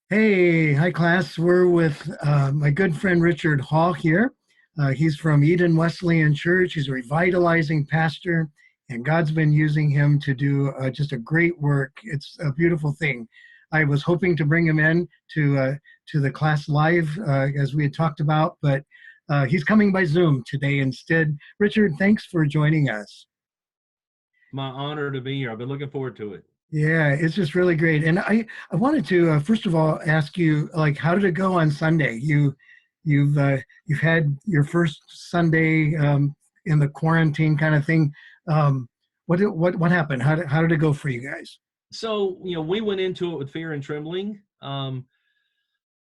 Hey, hi class. We're with my good friend Richard Hall here. He's from Eden Wesleyan Church. He's a revitalizing pastor, and God's been using him to do just a great work. It's a beautiful thing. I was hoping to bring him in to the class live as we had talked about, but he's coming by Zoom today instead. Richard, thanks for joining us. My honor to be here. I've been looking forward to it. Yeah, it's just really great. And I wanted to first of all ask you, like, how did it go on Sunday? You've had your first Sunday in the quarantine kind of thing. What happened? How did it go for you guys? So, we went into it with fear and trembling.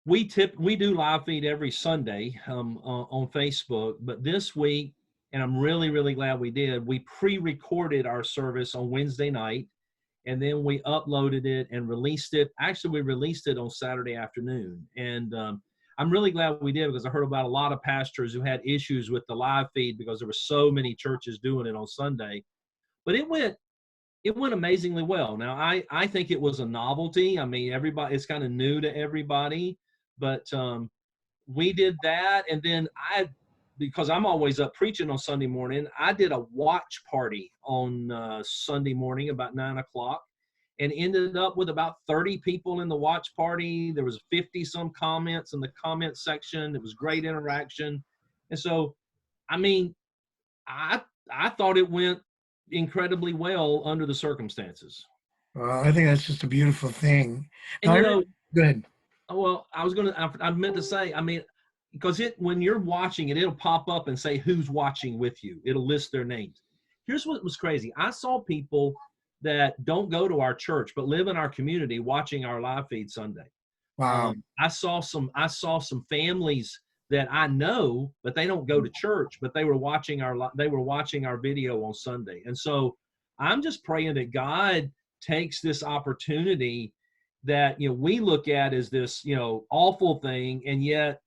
We do live feed every Sunday on Facebook, but this week, and I'm really, really glad we did, we pre-recorded our service on Wednesday night, and then we uploaded it and released it. Actually, we released it on Saturday afternoon. And I'm really glad we did, because I heard about a lot of pastors who had issues with the live feed because there were so many churches doing it on Sunday. But it went amazingly well. Now, I think it was a novelty. I mean, it's kind of new to everybody, but we did that. And then because I'm always up preaching on Sunday morning, I did a watch party on Sunday morning about 9 o'clock, and ended up with about 30 people in the watch party. There was 50 some comments in the comment section. It was great interaction. And so, I mean, I I thought it went incredibly well under the circumstances. I think that's just a beautiful thing. And Now, good. well, I meant to say, I mean, because when you're watching it, it'll pop up and say who's watching with you. It'll list their names. Here's what was crazy. I saw people that don't go to our church but live in our community watching our live feed Sunday. Wow. I saw some families that I know, but they don't go to church, but they were watching our video on Sunday. And so I'm just praying that God takes this opportunity that we look at as this awful thing, and yet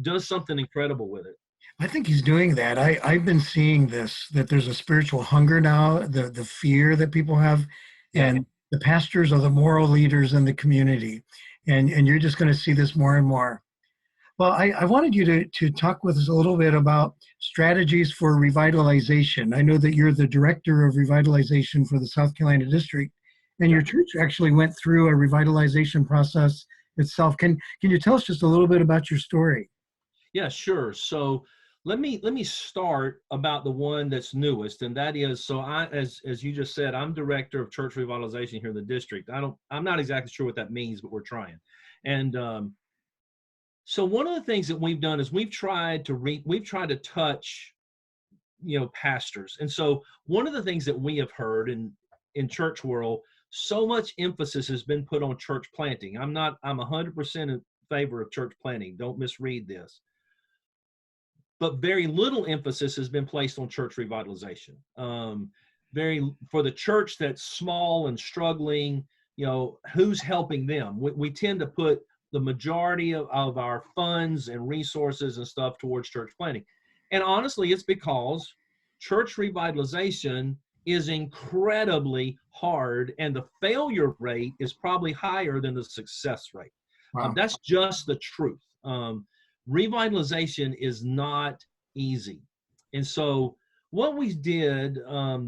does something incredible with it. I think he's doing that. I've been seeing this, that there's a spiritual hunger now, the fear that people have, Yeah. and the pastors are the moral leaders in the community. And you're just going to see this more and more. Well, I wanted you to talk with us a little bit about strategies for revitalization. I know that you're the director of revitalization for the South Carolina district, and Yeah. your church actually went through a revitalization process itself. Can you tell us just a little bit about your story? Yeah, sure. So let me start about the one that's newest, and that is, so as you just said, I'm director of church revitalization here in the district. I'm not exactly sure what that means, but we're trying. And so one of the things that we've done is we've tried to touch pastors. And so one of the things that we have heard in church world, so much emphasis has been put on church planting. I'm 100% in favor of church planting. Don't misread this. But very little emphasis has been placed on church revitalization. For the church that's small and struggling, who's helping them? We tend to put the majority of our funds and resources and stuff towards church planting. And honestly, it's because church revitalization is incredibly hard, and the failure rate is probably higher than the success rate. Wow. That's just the truth. Revitalization is not easy. And so what we did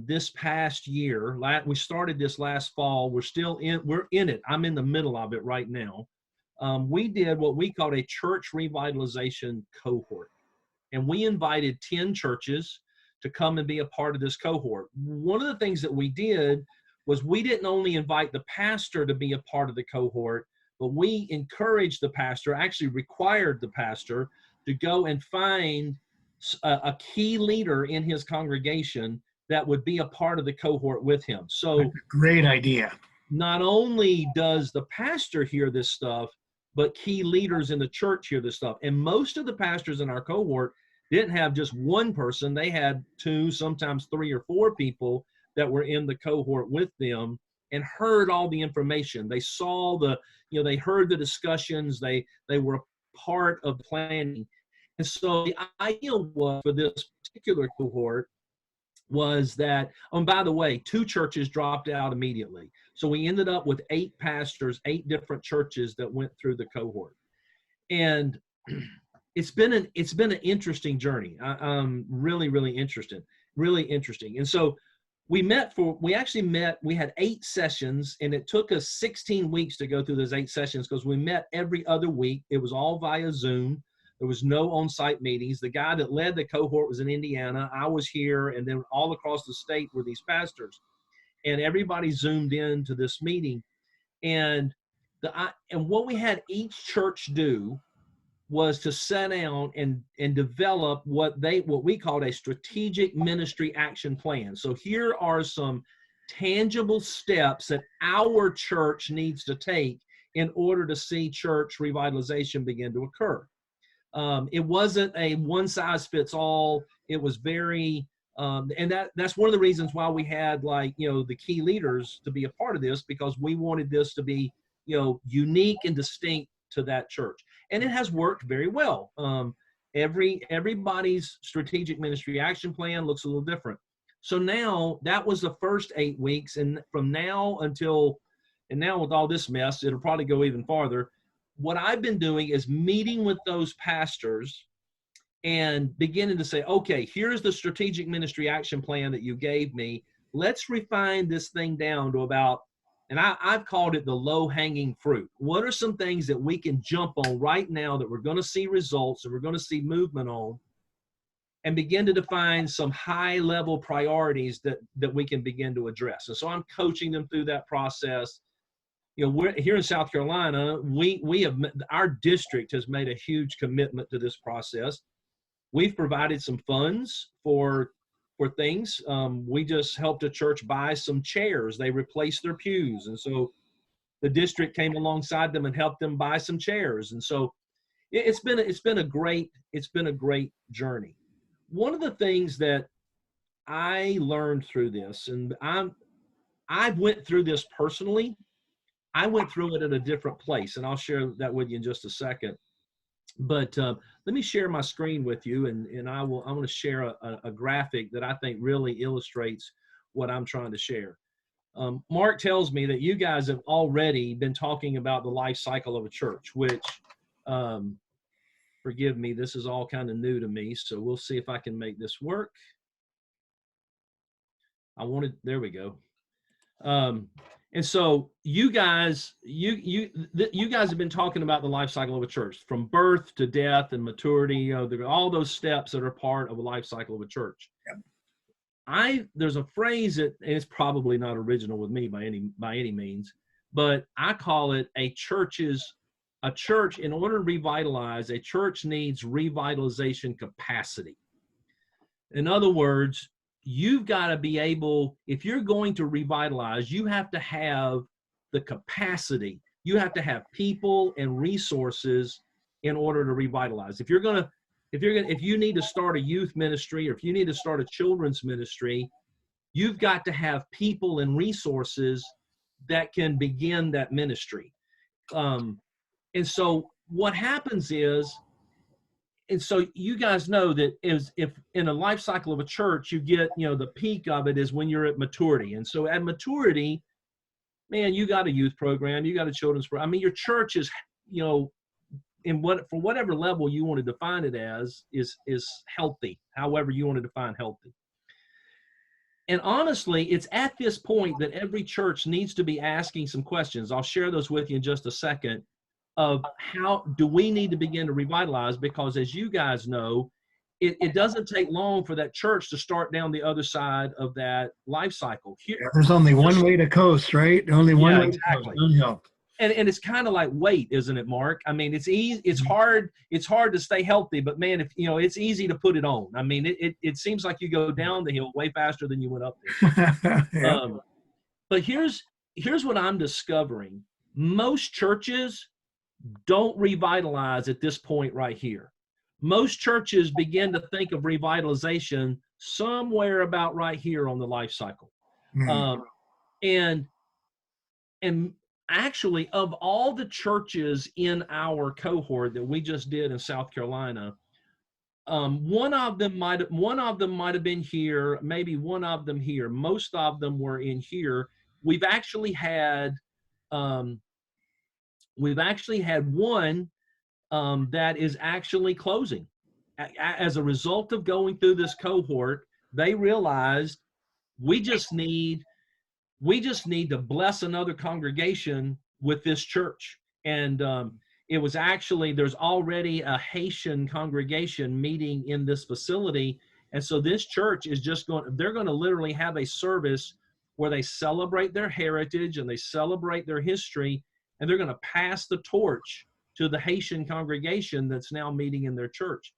this past year, we started this last fall. We're in it. I'm in the middle of it right now. We did what we called a church revitalization cohort. And we invited 10 churches to come and be a part of this cohort. One of the things that we did was we didn't only invite the pastor to be a part of the cohort, but we encouraged the pastor, actually required the pastor to go and find a key leader in his congregation that would be a part of the cohort with him. So Great idea. not only does the pastor hear this stuff, but key leaders in the church hear this stuff. And most of the pastors in our cohort didn't have just one person. They had two, sometimes three or four people that were in the cohort with them and heard all the information. They saw they heard the discussions. They were part of planning. And so the idea was, for this particular cohort, was that, oh, and by the way, 2 churches dropped out immediately. So we ended up with 8 pastors, 8 different churches that went through the cohort. And it's been an interesting journey. Really, really interesting. And so we had 8 sessions, and it took us 16 weeks to go through those 8 sessions because we met every other week. It was all via Zoom. There was no on-site meetings. The guy that led the cohort was in Indiana. I was here, and then all across the state were these pastors, and everybody Zoomed in to this meeting. And what we had each church do was to sit down and develop what we called a strategic ministry action plan. So here are some tangible steps that our church needs to take in order to see church revitalization begin to occur. It wasn't a one-size-fits-all. It was very, and that's one of the reasons why we had, like, the key leaders to be a part of this, because we wanted this to be, unique and distinct to that church. And it has worked very well. Everybody's strategic ministry action plan looks a little different. So now that was the first 8 weeks. And from now now with all this mess, it'll probably go even farther. What I've been doing is meeting with those pastors and beginning to say, okay, here's the strategic ministry action plan that you gave me. Let's refine this thing down to about, and I've called it the low-hanging fruit. What are some things that we can jump on right now that we're going to see results, that we're going to see movement on, and begin to define some high-level priorities that we can begin to address? And so I'm coaching them through that process. We're here in South Carolina. Our district has made a huge commitment to this process. We've provided some funds for things. We just helped a church buy some chairs. They replaced their pews, and so the district came alongside them and helped them buy some chairs. And so it's been a great journey. One of the things that I learned through this, and I went through this personally. I went through it at a different place, and I'll share that with you in just a second. But let me share my screen with you, and I'm going to share a graphic that I think really illustrates what I'm trying to share. Mark tells me that you guys have already been talking about the life cycle of a church, which, forgive me, this is all kind of new to me, so we'll see if I can make this work. There we go. And so you guys have been talking about the life cycle of a church, from birth to death and maturity. There are all those steps that are part of a life cycle of a church. Yep. There's a phrase that, and it's probably not original with me by any means, but I call it a church. In order to revitalize, a church needs revitalization capacity. In other words, you've got to be able, if you're going to revitalize, you have to have the capacity. You have to have people and resources in order to revitalize. If you need to start a youth ministry, or if you need to start a children's ministry, you've got to have people and resources that can begin that ministry. And so what happens is, and so you guys know that if in a life cycle of a church, you get, the peak of it is when you're at maturity. And so at maturity, man, you got a youth program, you got a children's program. I mean, your church is, for whatever level you want to define it as, is healthy, however you want to define healthy. And honestly, it's at this point that every church needs to be asking some questions. I'll share those with you in just a second, of how do we need to begin to revitalize, because as you guys know, it doesn't take long for that church to start down the other side of that life cycle. There's only one way to coast, right? Only one way exactly. to coast. And it's kind of like weight, isn't it, Mark? I mean, it's easy. It's hard to stay healthy, but man, if it's easy to put it on. I mean, it seems like you go down the hill way faster than you went up there. Yeah. But here's what I'm discovering. Most churches don't revitalize at this point right here. Most churches begin to think of revitalization somewhere about right here on the life cycle. And actually, of all the churches in our cohort that we just did in South Carolina, One of them might have been here, maybe one of them here. Most of them were in here. We've actually had um, one that is actually closing. As a result of going through this cohort, they realized we just need to bless another congregation with this church. And it was actually, there's already a Haitian congregation meeting in this facility. And so this church is they're going to literally have a service where they celebrate their heritage and they celebrate their history. And they're going to pass the torch to the Haitian congregation that's now meeting in their church.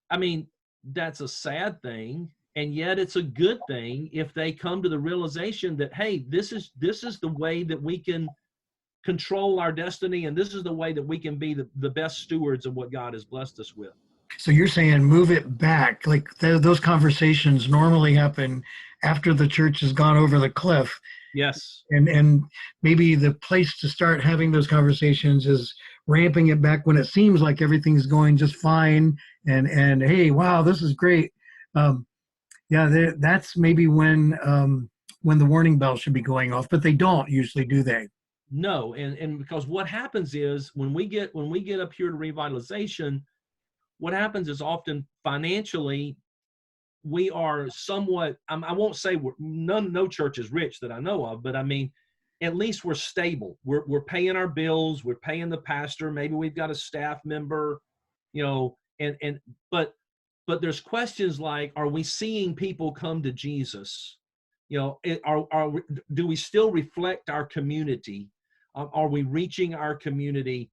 I mean, that's a sad thing. And yet it's a good thing if they come to the realization that, hey, this is the way that we can control our destiny, and this is the way that we can be the best stewards of what God has blessed us with. So you're saying move it back, like those conversations normally happen after the church has gone over the cliff. Yes. And maybe the place to start having those conversations is ramping it back when it seems like everything's going just fine, and hey, wow, this is great. Yeah, that's maybe when the warning bell should be going off, but they don't usually, do they? No, and because what happens is when we get up here to revitalization, what happens is often financially we are somewhat, I won't say no church is rich that I know of, but I mean, at least we're stable. We're paying our bills, we're paying the pastor, maybe we've got a staff member, you know, but there's questions like, are we seeing people come to Jesus? You know, do we still reflect our community? Are we reaching our community?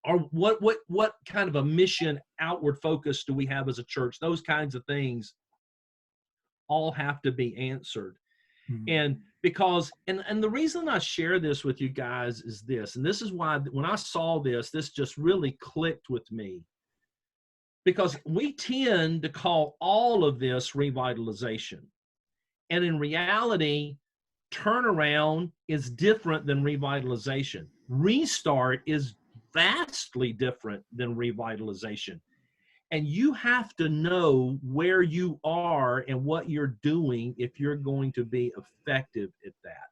Or what kind of a mission outward focus do we have as a church? Those kinds of things all have to be answered. Mm-hmm. And because, and the reason I share this with you guys is this, and this is why when I saw this just really clicked with me. Because we tend to call all of this revitalization. And in reality, turnaround is different than revitalization. Restart is vastly different than revitalization. And you have to know where you are and what you're doing if you're going to be effective at that.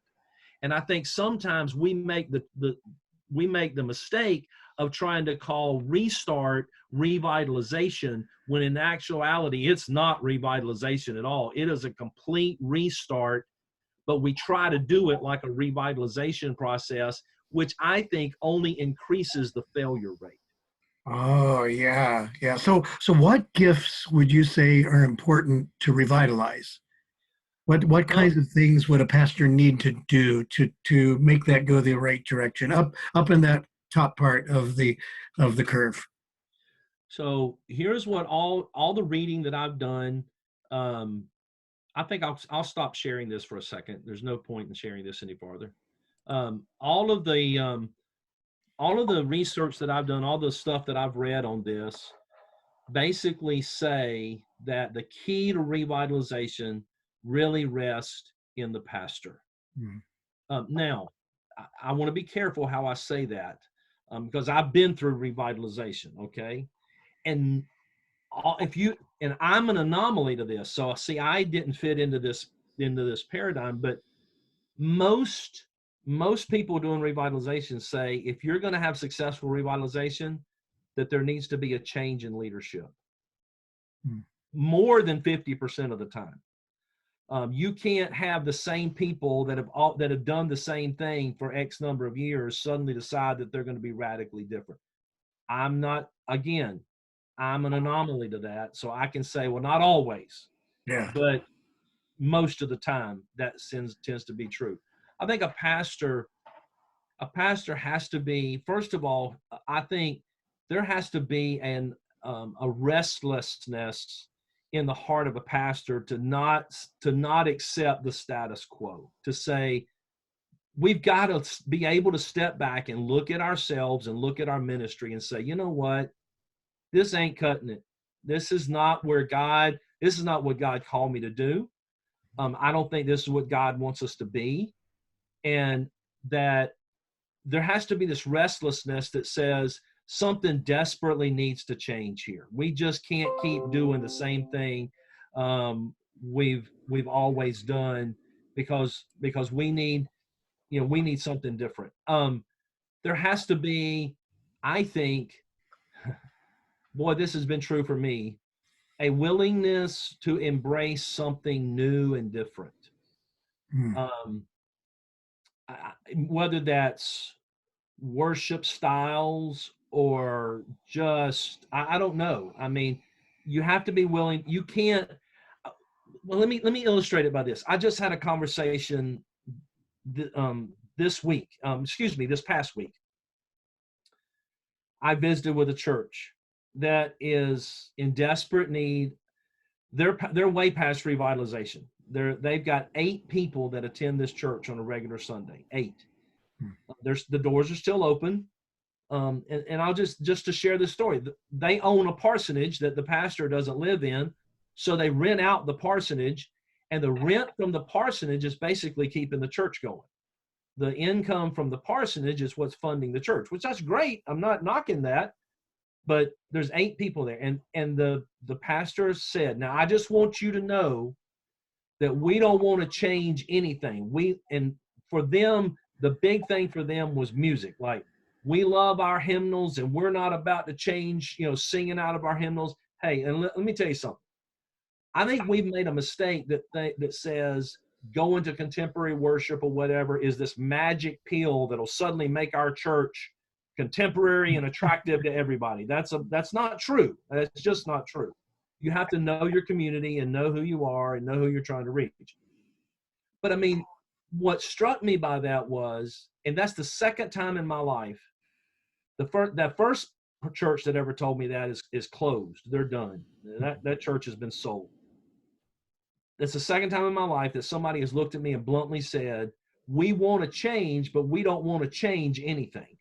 And I think sometimes we make the mistake of trying to call restart revitalization, when in actuality, it's not revitalization at all. It is a complete restart, but we try to do it like a revitalization process, which I think only increases the failure rate. Oh, yeah. Yeah. So what gifts would you say are important to revitalize? What kinds of things would a pastor need to do to make that go the right direction, up in that top part of the curve? So here's what all the reading that I've done. I think I'll stop sharing this for a second. There's no point in sharing this any farther. All of the research that I've done, all the stuff that I've read on this, basically say that the key to revitalization really rests in the pastor. Mm-hmm. Now, I want to be careful how I say that, because I've been through revitalization, okay? And I'm an anomaly to this. So see, I didn't fit into this paradigm, but most people doing revitalization say if you're going to have successful revitalization, that there needs to be a change in leadership. More than 50% of the time. You can't have the same people that have done the same thing for X number of years suddenly decide that they're going to be radically different. I'm an anomaly to that. So I can say, well, not always, but most of the time that tends to be true. I think a pastor has to be, first of all, I think there has to be a restlessness in the heart of a pastor to not accept the status quo, to say, we've got to be able to step back and look at ourselves and look at our ministry and say, you know what, this ain't cutting it. This is not what God called me to do. I don't think this is what God wants us to be. And that there has to be this restlessness that says, something desperately needs to change here. We just can't keep doing the same thing we've always done, because we need, we need something different. There has to be, I think, boy, this has been true for me, a willingness to embrace something new and different. Hmm. Whether that's worship styles or just, I don't know. I mean, you have to be willing. You can't. Well, let me illustrate it by this. I just had a conversation this week. Excuse me, this past week. I visited with a church that is in desperate need. They're way past revitalization. They've got 8 people that attend this church on a regular Sunday. 8. The doors are still open. And I'll just to share this story. They own a parsonage that the pastor doesn't live in, so they rent out the parsonage, and the rent from the parsonage is basically keeping the church going. The income from the parsonage is what's funding the church, which that's great. I'm not knocking that, but there's 8 people there, and the pastor said, "Now I just want you to know that we don't want to change anything. And for them, the big thing for them was music. Like, we love our hymnals, and we're not about to change, singing out of our hymnals. Hey, and let me tell you something. I think we've made a mistake that says going to contemporary worship or whatever is this magic pill that'll suddenly make our church contemporary and attractive to everybody. That's not true. That's just not true. You have to know your community and know who you are and know who you're trying to reach. But I mean, what struck me by that was, and that's the second time in my life, that first church that ever told me that is closed. They're done. That church has been sold. That's the second time in my life that somebody has looked at me and bluntly said, "We want to change, but we don't want to change anything.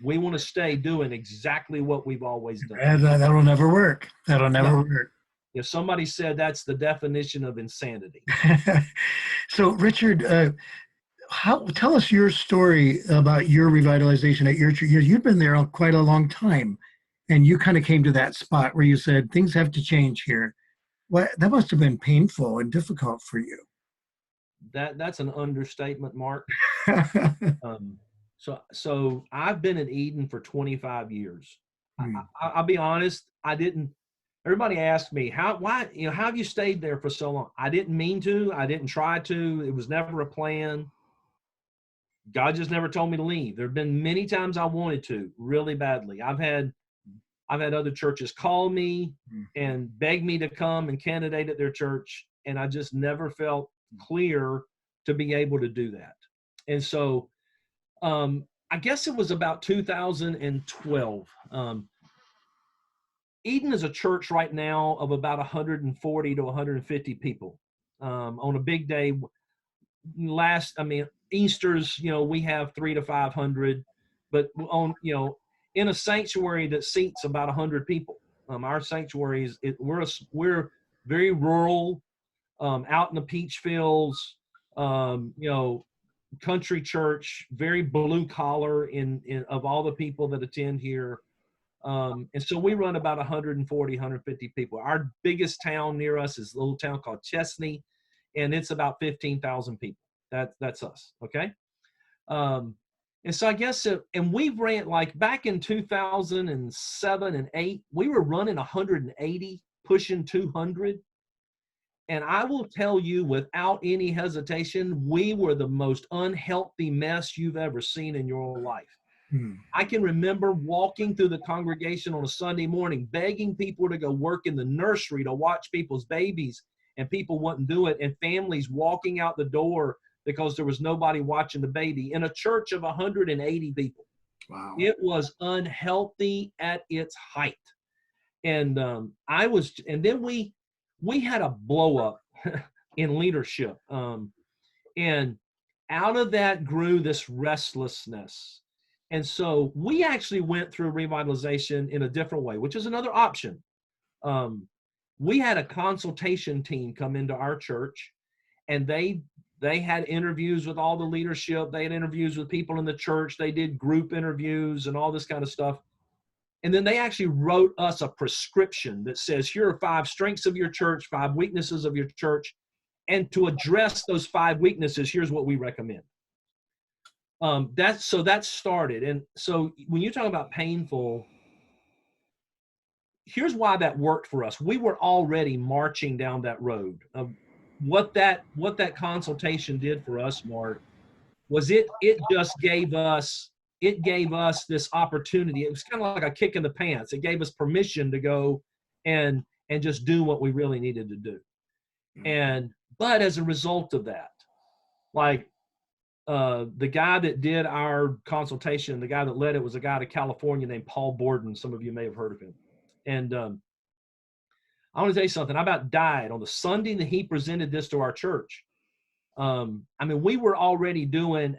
We want to stay doing exactly what we've always done." And that'll never work. That'll never work. If somebody said that's the definition of insanity. So, Richard, tell us your story about your revitalization at your church. You've been there quite a long time, and you kind of came to that spot where you said things have to change here. That must have been painful and difficult for you. That's an understatement, Mark. So I've been in Eden for 25 years. I'll be honest, I didn't. Everybody asked me how have you stayed there for so long? I didn't mean to. I didn't try to. It was never a plan. God just never told me to leave. There have been many times I wanted to really badly. I've had other churches call me and beg me to come and candidate at their church, and I just never felt clear to be able to do that. And so I guess it was about 2012. Eden is a church right now of about 140 to 150 people. On a big day, Easter's, we have 300 to 500, but in a sanctuary that seats about 100 people. Our sanctuary we're very rural, out in the peach fields, country church, very blue collar of all the people that attend here. And so we run about 140, 150 people. Our biggest town near us is a little town called Chesney, and it's about 15,000 people. That's us. Okay. And so I guess, and we ran, like, back in 2007 and 8, we were running 180, pushing 200. And I will tell you without any hesitation, we were the most unhealthy mess you've ever seen in your life. I can remember walking through the congregation on a Sunday morning, begging people to go work in the nursery to watch people's babies, and people wouldn't do it, and families walking out the door because there was nobody watching the baby in a church of 180 people. Wow. It was unhealthy at its height. And and then we had a blow up in leadership. And out of that grew this restlessness. And so we actually went through revitalization in a different way, which is another option. We had a consultation team come into our church, and they had interviews with all the leadership. They had interviews with people in the church. They did group interviews and all this kind of stuff. And then they actually wrote us a prescription that says, here are 5 strengths of your church, 5 weaknesses of your church. And to address those 5 weaknesses, here's what we recommend. That started. And so when you talk about painful, here's why that worked for us. We were already marching down that road. What that consultation did for us, Mark, was it just gave us this opportunity. It was kind of like a kick in the pants. It gave us permission to go and just do what we really needed to do. But as a result of that, like the guy that did our consultation, the guy that led it was a guy out of California named Paul Borden. Some of you may have heard of him. And I want to tell you something. I about died on the Sunday that he presented this to our church. I mean, we were already doing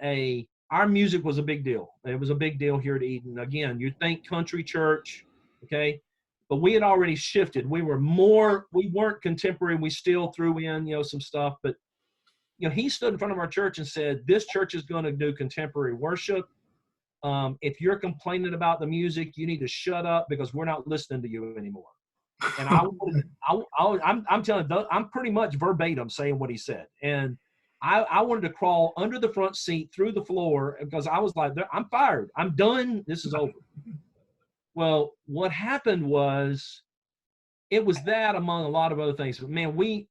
our music was a big deal. It was a big deal here at Eden. Again, you think country church, okay? But we had already shifted. We weren't contemporary. We still threw in, some stuff. But, he stood in front of our church and said, this church is going to do contemporary worship. If you're complaining about the music, you need to shut up because we're not listening to you anymore. And I'm telling you, I'm pretty much verbatim saying what he said. And I wanted to crawl under the front seat through the floor because I was like, I'm fired. I'm done. This is over. Well, what happened was it was that among a lot of other things. But man, when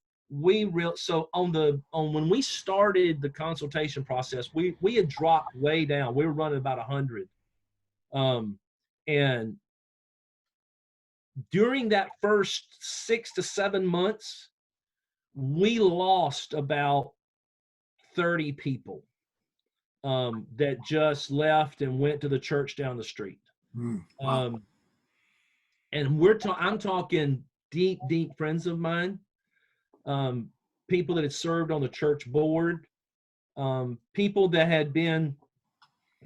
we started the consultation process, we had dropped way down. We were running about 100. And during that first 6 to 7 months, we lost about 30 people that just left and went to the church down the street. Wow. And I'm talking deep friends of mine, people that had served on the church board, people that had been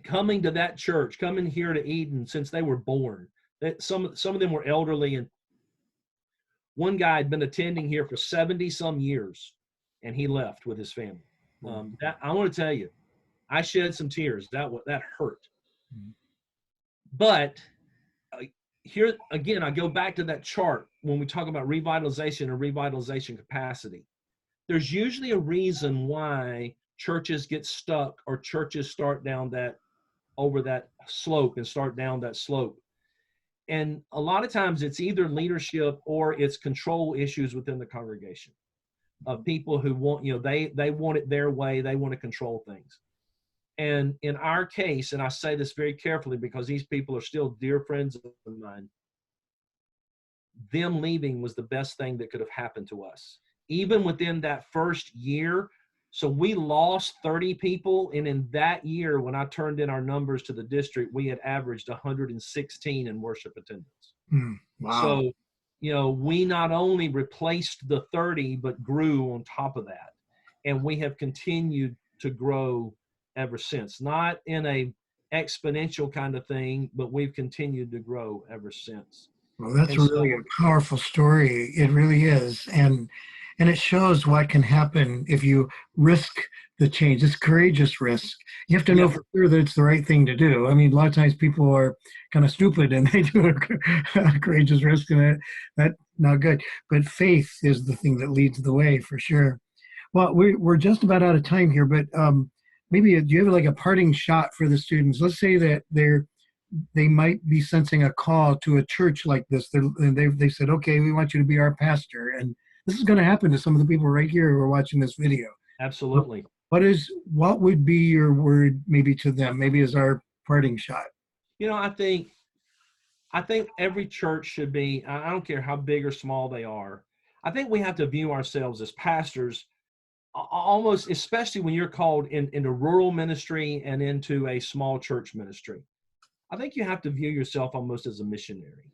coming to that church, coming here to Eden since they were born. That some of them were elderly, and one guy had been attending here for 70 some years, and he left with his family. That I want to tell you, I shed some tears. That hurt. But here again, I go back to that chart when we talk about revitalization and revitalization capacity. There's usually a reason why churches get stuck or churches start down over that slope and start down that slope. And a lot of times it's either leadership or it's control issues within the congregation of people who want, they want it their way. They want to control things. And in our case, and I say this very carefully because these people are still dear friends of mine, them leaving was the best thing that could have happened to us. Even within that first year, so we lost 30 people, and in that year, when I turned in our numbers to the district, we had averaged 116 in worship attendance. Wow. So, we not only replaced the 30, but grew on top of that. And we have continued to grow ever since. Not in a exponential kind of thing, but we've continued to grow ever since. Well, that's really a powerful story. It really is. And it shows what can happen if you risk the change. It's courageous risk. You have to know for sure that it's the right thing to do. I mean, a lot of times people are kind of stupid and they do a courageous risk, and that's not good. But faith is the thing that leads the way for sure. Well, we're just about out of time here, but maybe do you have like a parting shot for the students? Let's say that they might be sensing a call to a church like this. They said, okay, we want you to be our pastor. And this is going to happen to some of the people right here who are watching this video. Absolutely. What would be your word maybe to them, maybe as our parting shot? I think every church should be, I don't care how big or small they are. I think we have to view ourselves as pastors almost, especially when you're called into rural ministry and into a small church ministry. I think you have to view yourself almost as a missionary.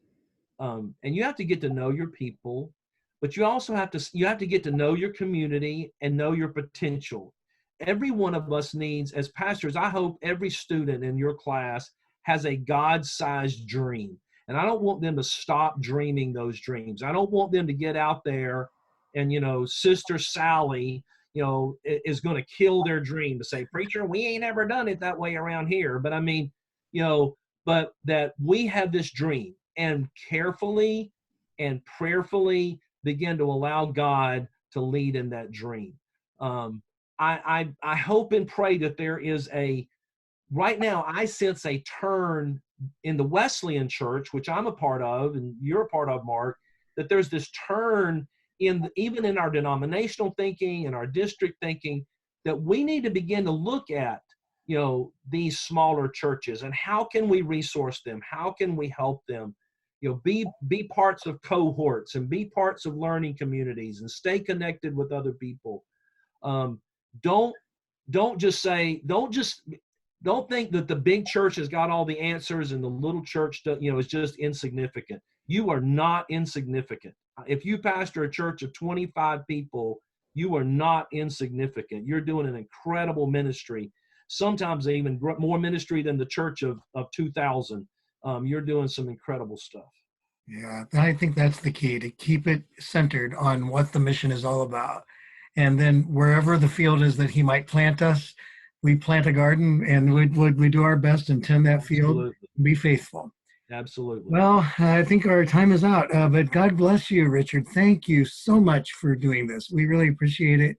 And you have to get to know your people, but you also have to get to know your community and know your potential. Every one of us needs, as pastors, I hope every student in your class has a God-sized dream. And I don't want them to stop dreaming those dreams. I don't want them to get out there and, Sister Sally, is going to kill their dream to say, preacher, we ain't ever done it that way around here. But I mean, but that we have this dream. and carefully and prayerfully begin to allow God to lead in that dream. I hope and pray that there is right now I sense a turn in the Wesleyan Church, which I'm a part of and you're a part of, Mark, that there's this turn even in our denominational thinking and our district thinking, that we need to begin to look at, these smaller churches and how can we resource them? How can we help them? Be parts of cohorts and be parts of learning communities and stay connected with other people. Don't think that the big church has got all the answers and the little church, is just insignificant. You are not insignificant. If you pastor a church of 25 people, you are not insignificant. You're doing an incredible ministry, sometimes even more ministry than the church of 2,000. You're doing some incredible stuff. Yeah, I think that's the key, to keep it centered on what the mission is all about. And then wherever the field is that he might plant us, we plant a garden and we do our best and tend that field. Absolutely. Be faithful. Absolutely. Well, I think our time is out, but God bless you, Richard. Thank you so much for doing this. We really appreciate it.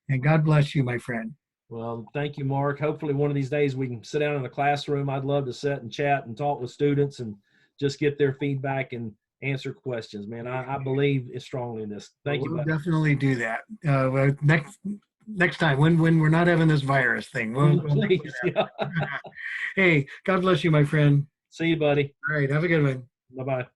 And God bless you, my friend. Well, thank you, Mark. Hopefully one of these days we can sit down in a classroom. I'd love to sit and chat and talk with students and just get their feedback and answer questions, man. I believe strongly in this. Thank you. We'll definitely do that. Next time when we're not having this virus thing. Please, yeah. Hey, God bless you, my friend. See you, buddy. All right. Have a good one. Bye-bye.